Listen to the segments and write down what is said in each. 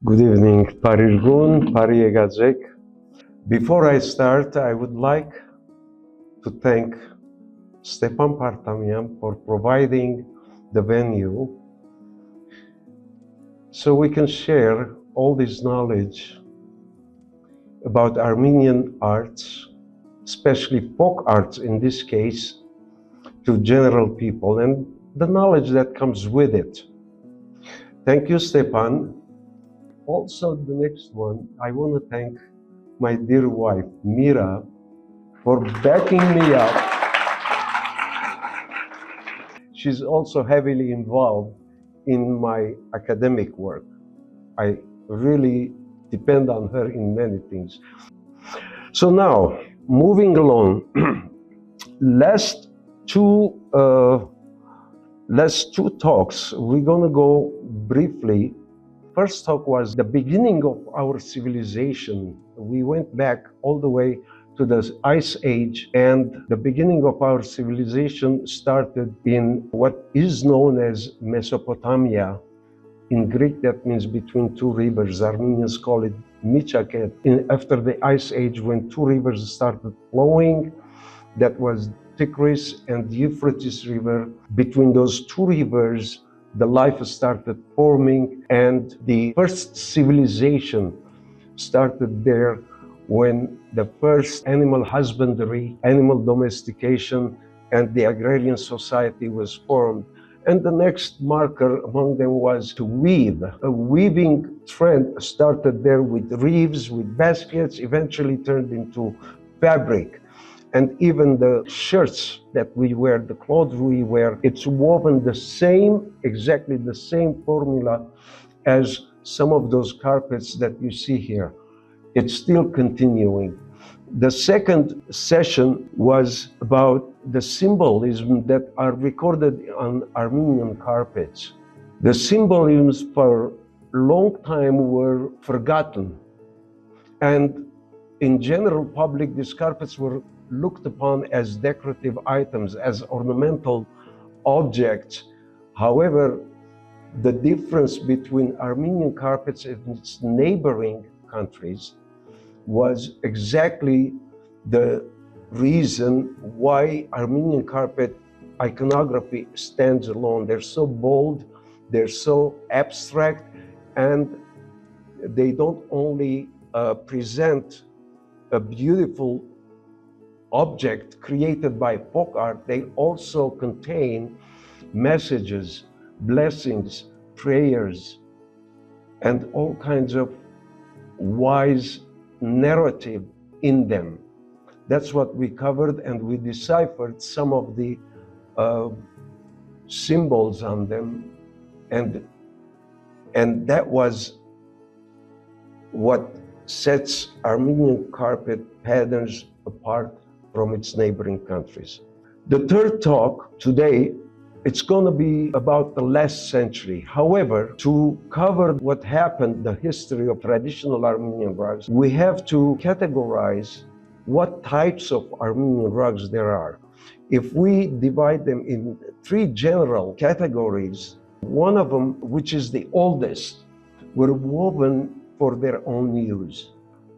Good evening, Parirgun, Pariegajek. Before I start, I would like to thank Stepan Partamian for providing the venue so we can share all this knowledge about Armenian arts, especially folk arts in this case, to general people and the knowledge that comes with it. Thank you, Stepan. Also, the next one, I want to thank my dear wife, Mira, for backing me up. She's also heavily involved in my academic work. I really depend on her in many things. So now, moving along, last two talks, we're going to go briefly. First talk was the beginning of our civilization. We went back all the way to the Ice Age, and the beginning of our civilization started in what is known as Mesopotamia. In Greek, that means between two rivers. Armenians call it Michaket. After the Ice Age, when two rivers started flowing, that was Tigris and Euphrates River. Between those two rivers, the life started forming, and the first civilization started there when the first animal husbandry, animal domestication, and the agrarian society was formed. And the next marker among them was to weave. A weaving trend started there with reeves, with baskets, eventually turned into fabric. And even the shirts that we wear, the clothes we wear, it's woven the same, exactly the same formula as some of those carpets that you see here. It's still continuing. The second session was about the symbolism that are recorded on Armenian carpets. The symbolisms for a long time were forgotten. And in general public, these carpets were looked upon as decorative items, as ornamental objects. However, the difference between Armenian carpets and its neighboring countries was exactly the reason why Armenian carpet iconography stands alone. They're so bold, they're so abstract, and they don't only present a beautiful object created by folk art, they also contain messages, blessings, prayers, and all kinds of wise narrative in them. That's what we covered, and we deciphered some of the symbols on them, and that was what sets Armenian carpet patterns apart from its neighboring countries. The third talk today, it's going to be about the last century. However, to cover what happened, the history of traditional Armenian rugs, we have to categorize what types of Armenian rugs there are. If we divide them in three general categories, one of them, which is the oldest, were woven for their own use.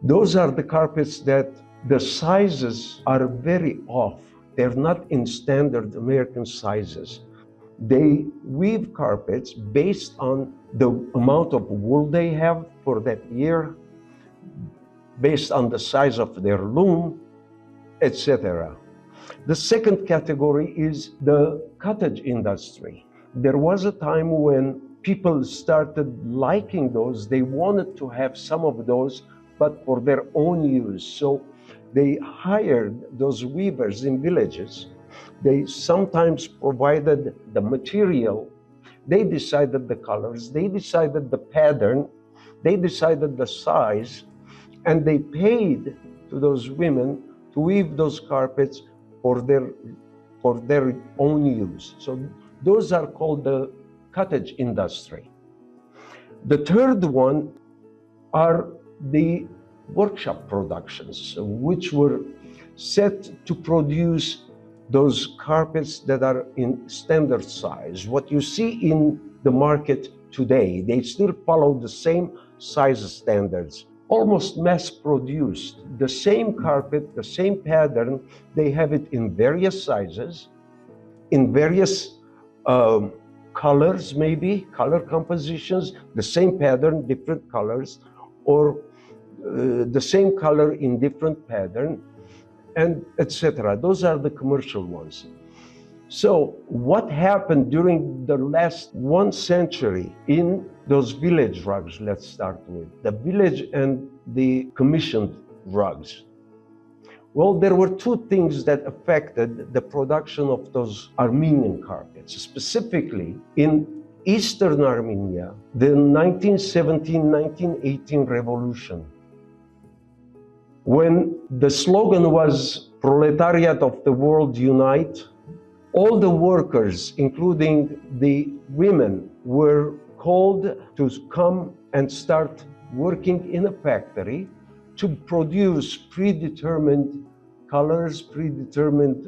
Those are the carpets that the sizes are very off. They're not in standard American sizes. They weave carpets based on the amount of wool they have for that year, based on the size of their loom, etc. The second category is the cottage industry. There was a time when people started liking those. They wanted to have some of those, but for their own use. So they hired those weavers in villages. They sometimes provided the material. They decided the colors, they decided the pattern, they decided the size, and they paid to those women to weave those carpets for their own use. So those are called the cottage industry. The third one are the workshop productions, which were set to produce those carpets that are in standard size. What you see in the market today. They still follow the same size standards, almost mass-produced. The same carpet, the same pattern, they have it in various sizes, in various colors, maybe, color compositions, the same pattern, different colors, or the same color in different pattern, and etc. Those are the commercial ones. So what happened during the last 1 century in those village rugs, let's start with, the village and the commissioned rugs? Well, there were two things that affected the production of those Armenian carpets, specifically in Eastern Armenia, the 1917-1918 revolution, when the slogan was "Proletariat of the world unite." All the workers, including the women, were called to come and start working in a factory to produce predetermined colors, predetermined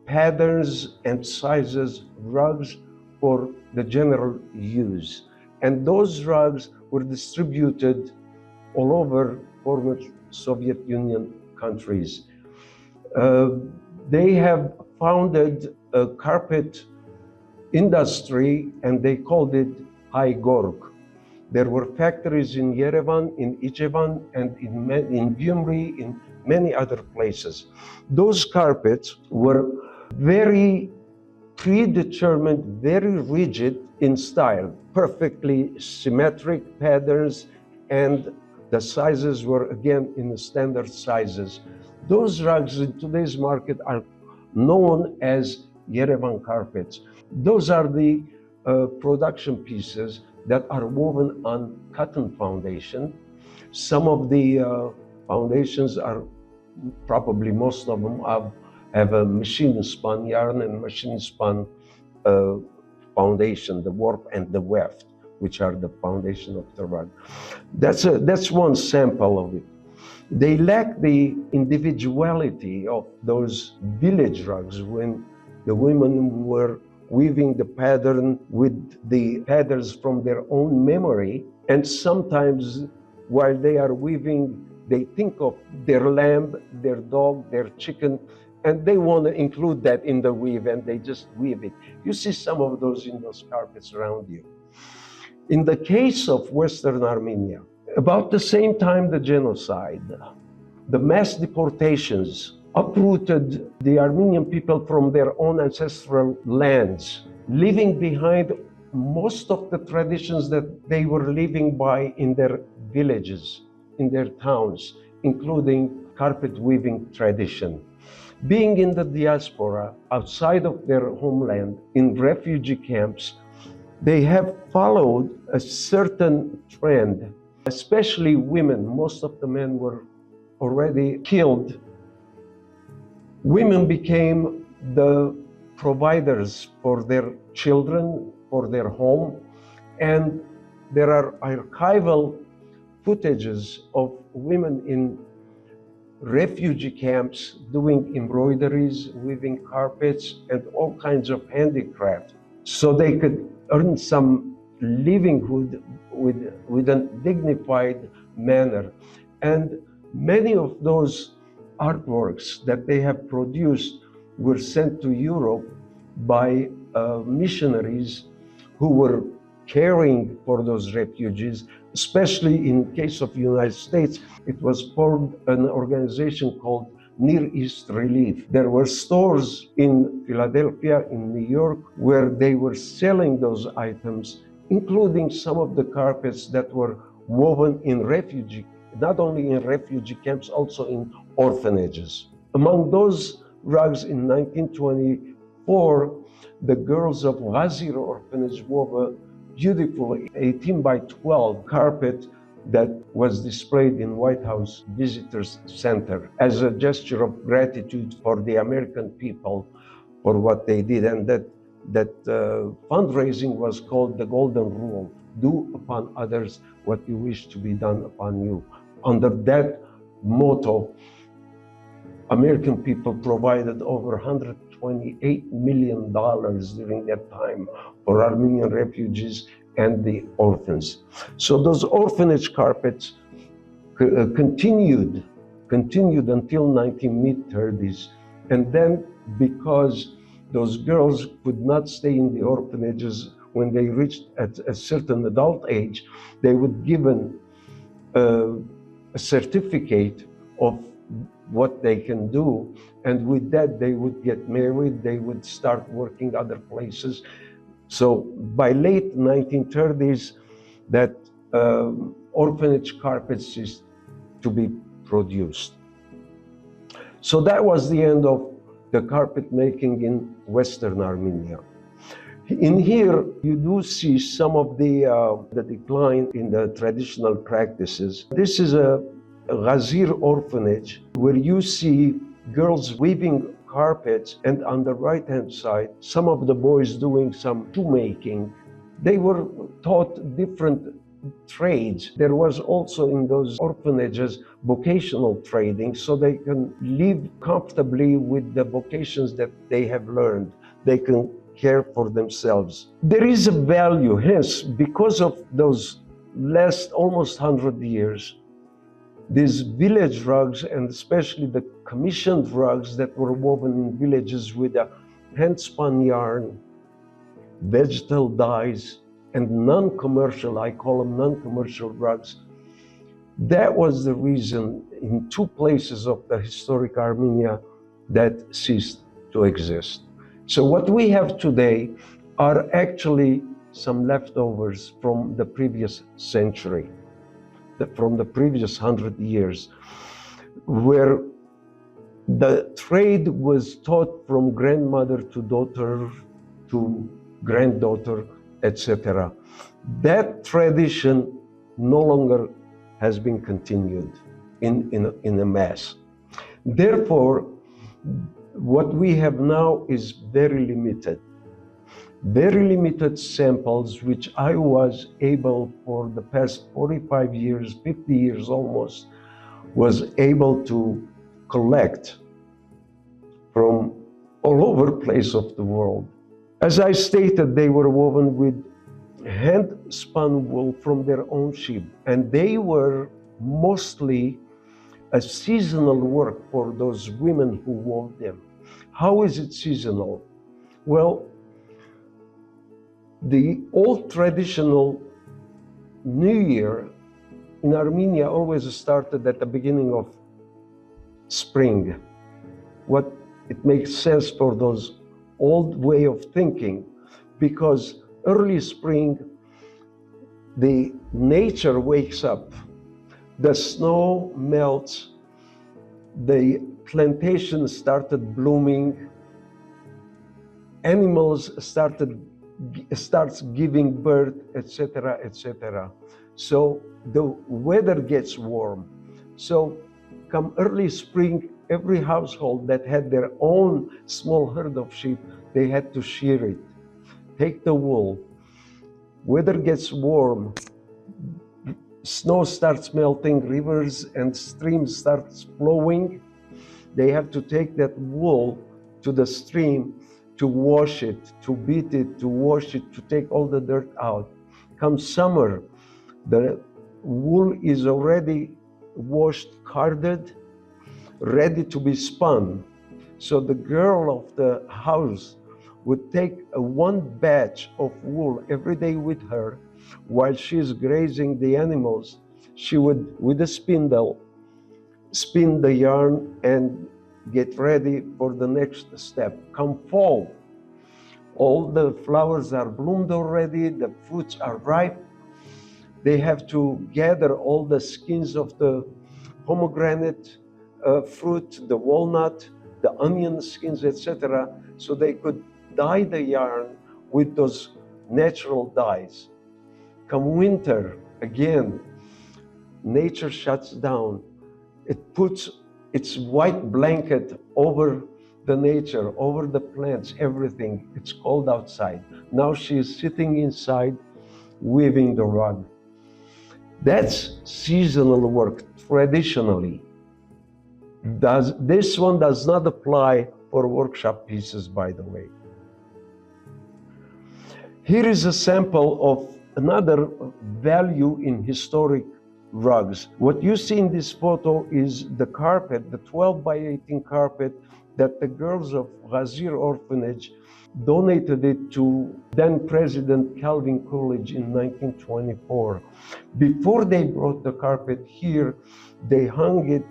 patterns and sizes rugs for the general use. And those rugs were distributed all over former Soviet Union countries. They have founded a carpet industry and they called it High Gorg. There were factories in Yerevan, in Ijevan, and in Gyumri, in many other places. Those carpets were very predetermined, very rigid in style, perfectly symmetric patterns, and the sizes were again in the standard sizes. Those rugs in today's market are known as Yerevan carpets. Those are the production pieces that are woven on cotton foundation. Some of the foundations are, probably most of them, have a machine-spun yarn and machine-spun foundation, the warp and the weft, which are the foundation of the rug. That's one sample of it. They lack the individuality of those village rugs when the women were weaving the pattern with the patterns from their own memory. And sometimes while they are weaving, they think of their lamb, their dog, their chicken, and they want to include that in the weave and they just weave it. You see some of those in those carpets around you. In the case of Western Armenia, about the same time the genocide, the mass deportations uprooted the Armenian people from their own ancestral lands, leaving behind most of the traditions that they were living by in their villages, in their towns, including carpet weaving tradition. Being in the diaspora, outside of their homeland, in refugee camps, they have followed a certain trend, especially women. Most of the men were already killed. Women became the providers for their children, for their home, and there are archival footages of women in refugee camps doing embroideries, weaving carpets, and all kinds of handicraft, so they could earn some livelihood with a dignified manner. And many of those artworks that they have produced were sent to Europe by missionaries who were caring for those refugees, especially in case of the United States. It was formed an organization called Near East Relief. There were stores in Philadelphia, in New York, where they were selling those items, including some of the carpets that were woven in refugee, not only in refugee camps, also in orphanages. Among those rugs in 1924, the girls of Ghazir orphanage wove a beautiful 18 by 12 carpet that was displayed in White House Visitors Center as a gesture of gratitude for the American people for what they did. And that fundraising was called the Golden Rule: do upon others what you wish to be done upon you. Under that motto, American people provided over $120 $128 million during that time for Armenian refugees and the orphans. So those orphanage carpets continued until mid-30s. And then because those girls could not stay in the orphanages when they reached at a certain adult age, they would given a certificate of what they can do, and with that they would get married, they would start working other places. So by late 1930s, that orphanage carpets is to be produced. So that was the end of the carpet making in Western Armenia. In here, you do see some of the decline in the traditional practices. This is a Ghazir orphanage where you see girls weaving carpets, and on the right-hand side, some of the boys doing some shoemaking. They were taught different trades. There was also in those orphanages vocational training, so they can live comfortably with the vocations that they have learned. They can care for themselves. There is a value, hence, because of those last almost 100 years, these village rugs, and especially the commissioned rugs that were woven in villages with a hand-spun yarn, vegetal dyes, and non-commercial, I call them non-commercial rugs. That was the reason in two places of the historic Armenia that ceased to exist. So what we have today are actually some leftovers from the previous century, from the previous 100 years, where the trade was taught from grandmother to daughter to granddaughter, etc. That tradition no longer has been continued in a mass. Therefore, what we have now is very limited samples, which I was able for the past 45 years, 50 years almost, was able to collect from all over the place of the world. As I stated, they were woven with hand-spun wool from their own sheep, and they were mostly a seasonal work for those women who wove them. How is it seasonal? Well, the old traditional New Year in Armenia always started at the beginning of spring. What it makes sense for those old way of thinking, because early spring, the nature wakes up, the snow melts, the plantation started blooming, animals starts giving birth, etc., etc. So the weather gets warm. So come early spring, every household that had their own small herd of sheep, they had to shear it, take the wool. Weather gets warm, snow starts melting, rivers and streams starts flowing. They have to take that wool to the stream to wash it, to beat it, to wash it, to take all the dirt out. Come summer, the wool is already washed, carded, ready to be spun. So the girl of the house would take one batch of wool every day with her while she's grazing the animals. She would, with a spindle, spin the yarn and get ready for the next step. Come fall, all the flowers are bloomed already, the fruits are ripe. They have to gather all the skins of the pomegranate fruit, the walnut, the onion skins, etc., so they could dye the yarn with those natural dyes. Come winter, again, nature shuts down. It puts its white blanket over the nature, over the plants, everything. It's cold outside. Now she is sitting inside, weaving the rug. That's seasonal work, traditionally. This one does not apply for workshop pieces, by the way. Here is a sample of another value in historic rugs. What you see in this photo is the carpet, the 12 by 18 carpet that the girls of Ghazir Orphanage donated it to then President Calvin Coolidge in 1924. Before they brought the carpet here, they hung it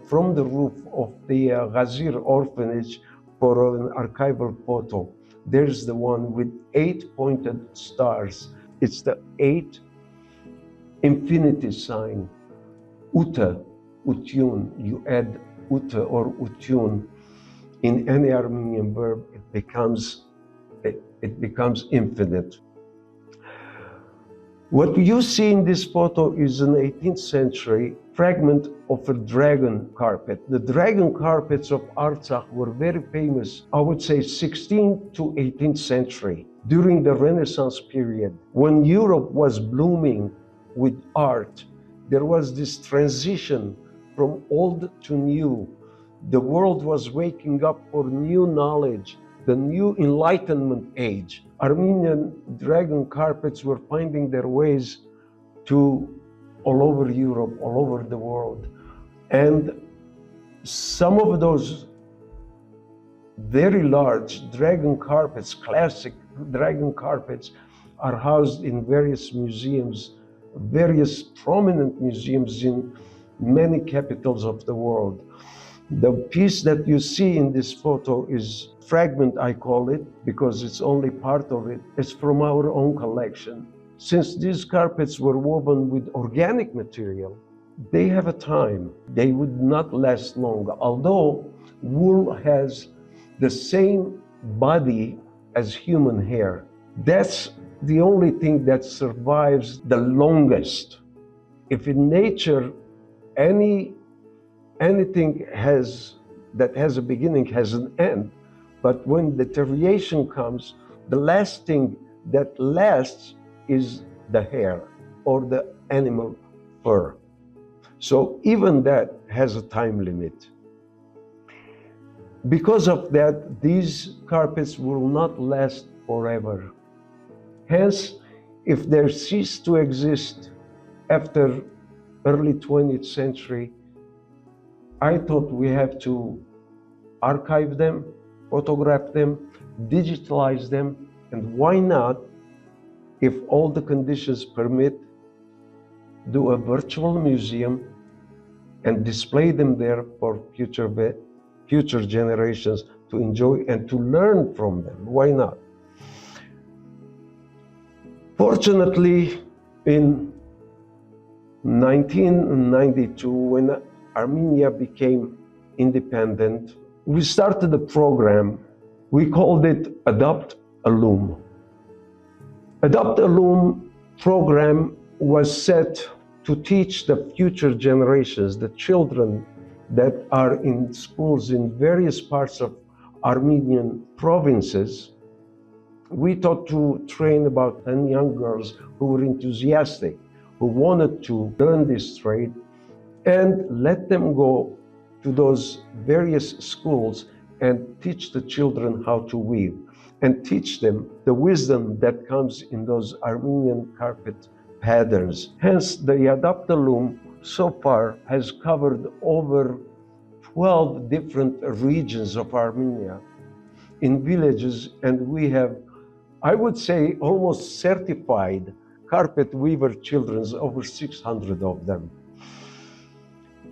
from the roof of the Ghazir Orphanage for an archival photo. There's the one with 8 pointed stars. It's the 8 infinity sign. Uta, utun. You add uta or utun in any Armenian verb, it becomes infinite. What you see in this photo is an 18th century fragment of a dragon carpet. The dragon carpets of Artsakh were very famous, I would say 16th to 18th century, during the Renaissance period. When Europe was blooming with art, there was this transition from old to new. The world was waking up for new knowledge, the new Enlightenment age. Armenian dragon carpets were finding their ways to all over Europe, all over the world. And some of those very large dragon carpets, classic dragon carpets, are housed in various museums, various prominent museums in many capitals of the world. The piece that you see in this photo is fragment, I call it, because it's only part of it. It's from our own collection. Since these carpets were woven with organic material, they have a time. They would not last long. Although wool has the same body as human hair, that's the only thing that survives the longest. If in nature anything that has a beginning has an end, but when deterioration comes, the last thing that lasts is the hair or the animal fur. So even that has a time limit. Because of that, these carpets will not last forever. Hence, if they cease to exist after early 20th century, I thought we have to archive them, photograph them, digitalize them, and why not, if all the conditions permit, do a virtual museum and display them there for future generations to enjoy and to learn from them. Why not? Fortunately, in 1992, when Armenia became independent, we started a program. We called it Adopt a Loom. Adopt a Loom program was set to teach the future generations, the children that are in schools in various parts of Armenian provinces. We thought to train about 10 young girls who were enthusiastic, who wanted to learn this trade, and let them go to those various schools and teach the children how to weave and teach them the wisdom that comes in those Armenian carpet patterns. Hence, the Adopt a Loom so far has covered over 12 different regions of Armenia in villages, and we have, I would say, almost certified carpet weaver children, over 600 of them.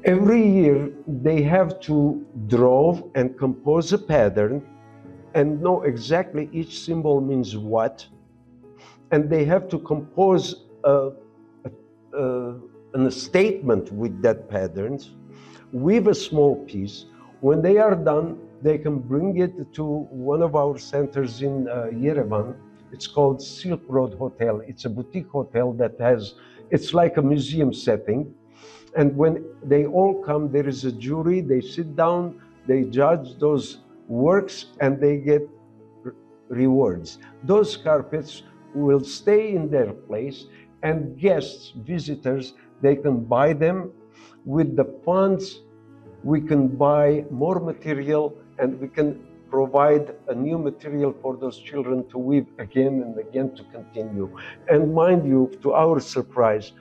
Every year, they have to draw and compose a pattern and know exactly each symbol means what. And they have to compose a statement with that pattern, weave a small piece. When they are done, they can bring it to one of our centers in Yerevan. It's called Silk Road Hotel. It's a boutique hotel that has, it's like a museum setting. And when they all come, there is a jury, they sit down, they judge those works, and they get rewards. Those carpets will stay in their place, and guests, visitors, they can buy them. With the funds, we can buy more material and we can provide a new material for those children to weave again and again to continue. And mind you, to our surprise,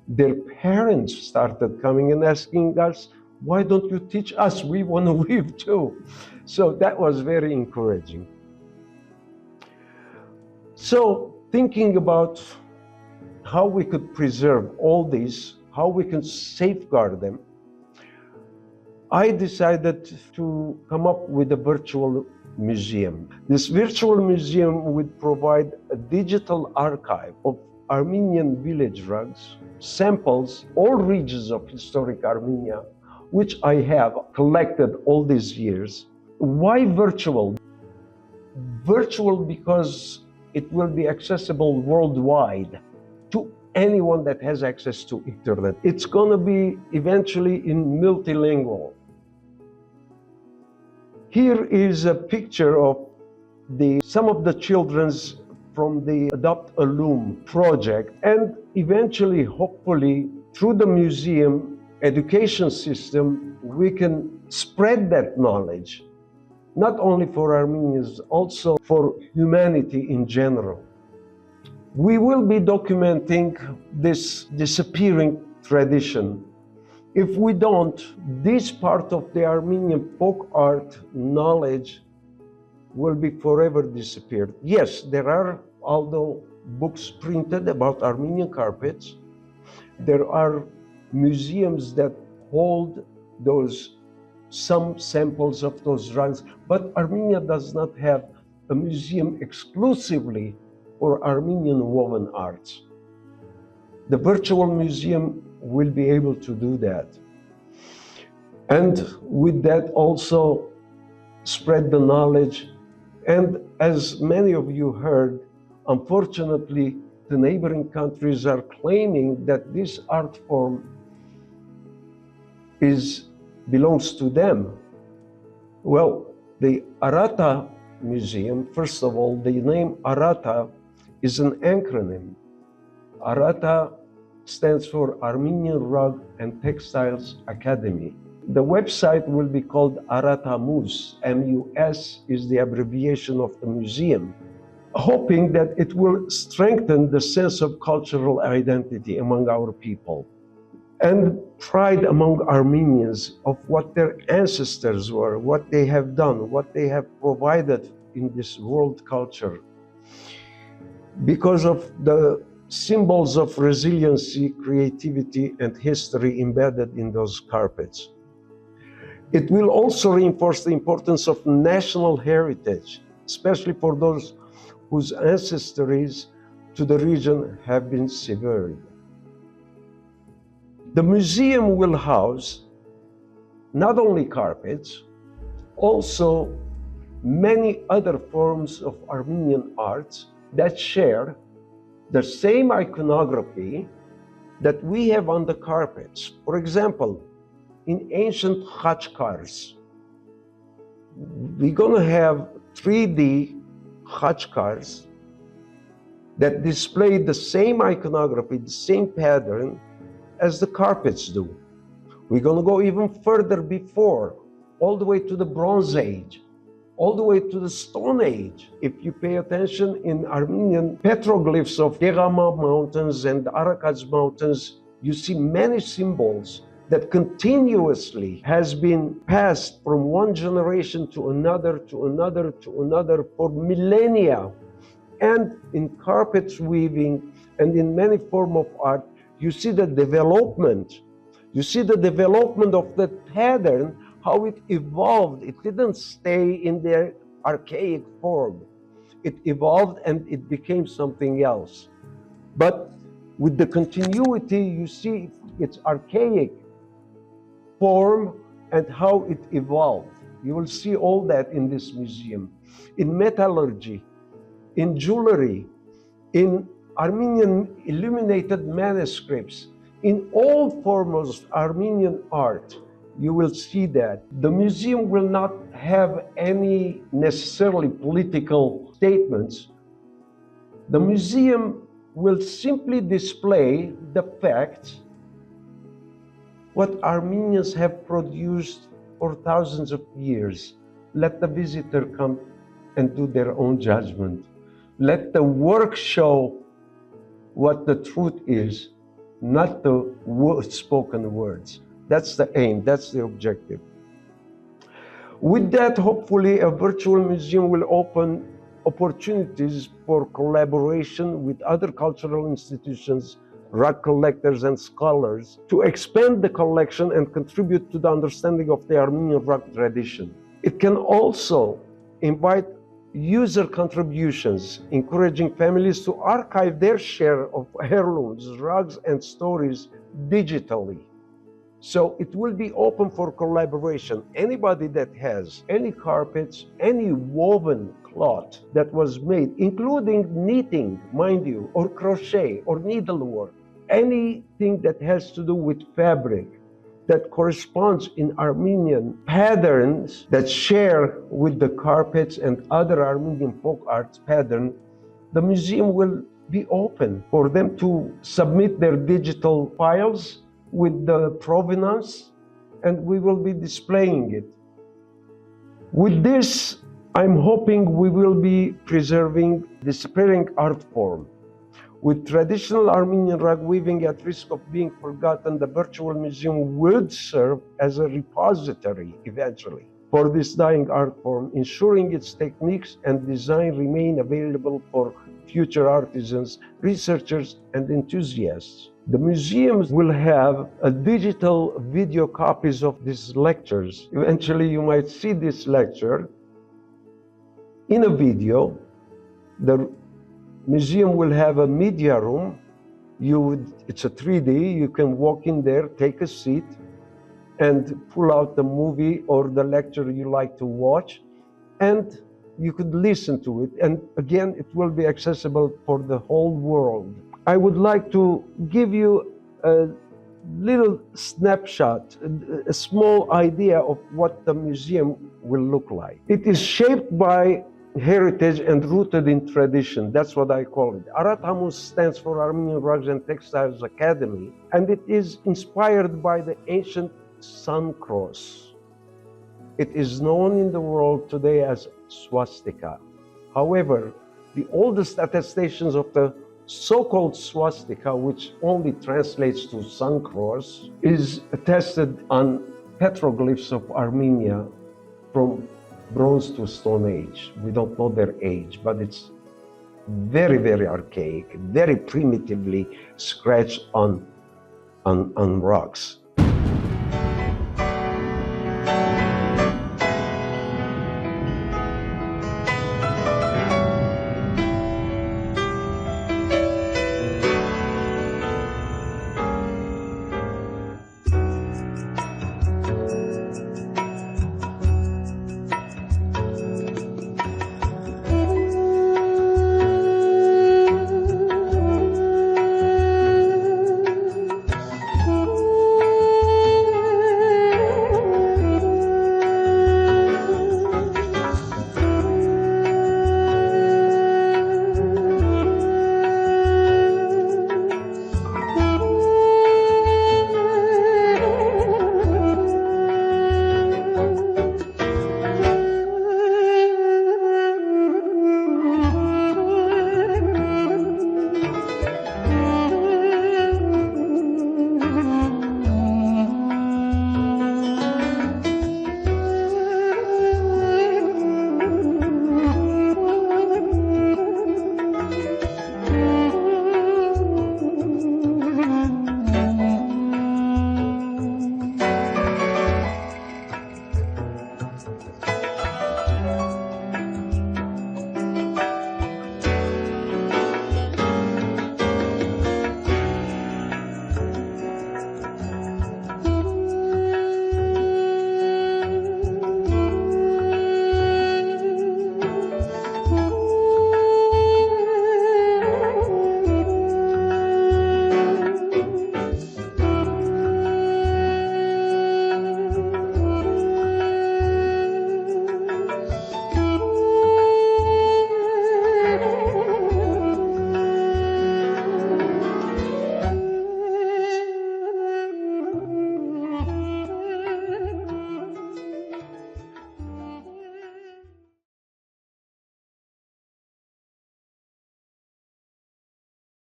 their parents started coming and asking us, why don't you teach us? We want to weave too. So that was very encouraging. So thinking about how we could preserve all these, how we can safeguard them, I decided to come up with a virtual museum. This virtual museum would provide a digital archive of Armenian village rugs, samples, all regions of historic Armenia, which I have collected all these years. Why virtual? Virtual because it will be accessible worldwide to anyone that has access to internet. It's going to be eventually in multilingual. Here is a picture of some of the children's from the Adopt a Loom project, and eventually, hopefully, through the museum education system, we can spread that knowledge, not only for Armenians, also for humanity in general. We will be documenting this disappearing tradition. If we don't, this part of the Armenian folk art knowledge will be forever disappeared. Yes, there are, although books printed about Armenian carpets, there are museums that hold some samples of those rugs, but Armenia does not have a museum exclusively for Armenian woven arts. The virtual museum will be able to do that. And with that also spread the knowledge. And as many of you heard, unfortunately, the neighboring countries are claiming that this art form belongs to them. Well, the Arata Museum, first of all, the name Arata is an acronym. Arata stands for Armenian Rug and Textiles Academy. The website will be called Arata Mus. MUS is the abbreviation of the museum, hoping that it will strengthen the sense of cultural identity among our people and pride among Armenians of what their ancestors were, what they have done, what they have provided in this world culture. Because of the symbols of resiliency, creativity, and history embedded in those carpets. It will also reinforce the importance of national heritage, especially for those whose ancestries to the region have been severed. The museum will house not only carpets, also many other forms of Armenian arts that share the same iconography that we have on the carpets. For example, in ancient khachkars, we're going to have 3D khachkars that display the same iconography, the same pattern as the carpets do. We're going to go even further before, all the way to the Bronze Age, all the way to the Stone Age. If you pay attention in Armenian petroglyphs of Degama Mountains and Arakaz Mountains, you see many symbols that continuously has been passed from one generation to another, to another, to another for millennia. And in carpet weaving and in many forms of art, you see the development. You see the development of the pattern, how it evolved. It didn't stay in their archaic form. It evolved and it became something else. But with the continuity, you see its archaic form and how it evolved. You will see all that in this museum. In metallurgy, in jewelry, in Armenian illuminated manuscripts, in all forms of Armenian art, you will see that. The museum will not have any necessarily political statements. The museum will simply display the facts, what Armenians have produced for thousands of years. let the visitor come and do their own judgment. Let the work show what the truth is, not the spoken words. That's the aim, that's the objective. With that, hopefully, a virtual museum will open opportunities for collaboration with other cultural institutions, rug collectors and scholars to expand the collection and contribute to the understanding of the Armenian rug tradition. It can also invite user contributions, encouraging families to archive their share of heirlooms, rugs, and stories digitally. So it will be open for collaboration. Anybody that has any carpets, any woven cloth that was made, including knitting, mind you, or crochet or needlework, anything that has to do with fabric that corresponds in Armenian patterns that share with the carpets and other Armenian folk arts pattern, the museum will be open for them to submit their digital files with the provenance, and we will be displaying it. With this, I'm hoping we will be preserving the disappearing art form. With traditional Armenian rug weaving at risk of being forgotten, the virtual museum would serve as a repository eventually for this dying art form, ensuring its techniques and design remain available for future artisans, researchers, and enthusiasts. The museums will have a digital video copies of these lectures. Eventually, you might see this lecture in a video. The museum will have a media room. It's a 3D. You can walk in there, take a seat, and pull out the movie or the lecture you like to watch, and you could listen to it. And again, it will be accessible for the whole world. I would like to give you a little snapshot, a small idea of what the museum will look like. It is shaped by heritage and rooted in tradition. That's what I call it. Arat Hamus stands for Armenian Rugs and Textiles Academy, and it is inspired by the ancient Sun Cross. It is known in the world today as swastika. However, the oldest attestations of the so-called swastika, which only translates to Sun Cross, is attested on petroglyphs of Armenia from Bronze to Stone Age. We don't know their age, but it's very, very archaic, very primitively scratched on rocks.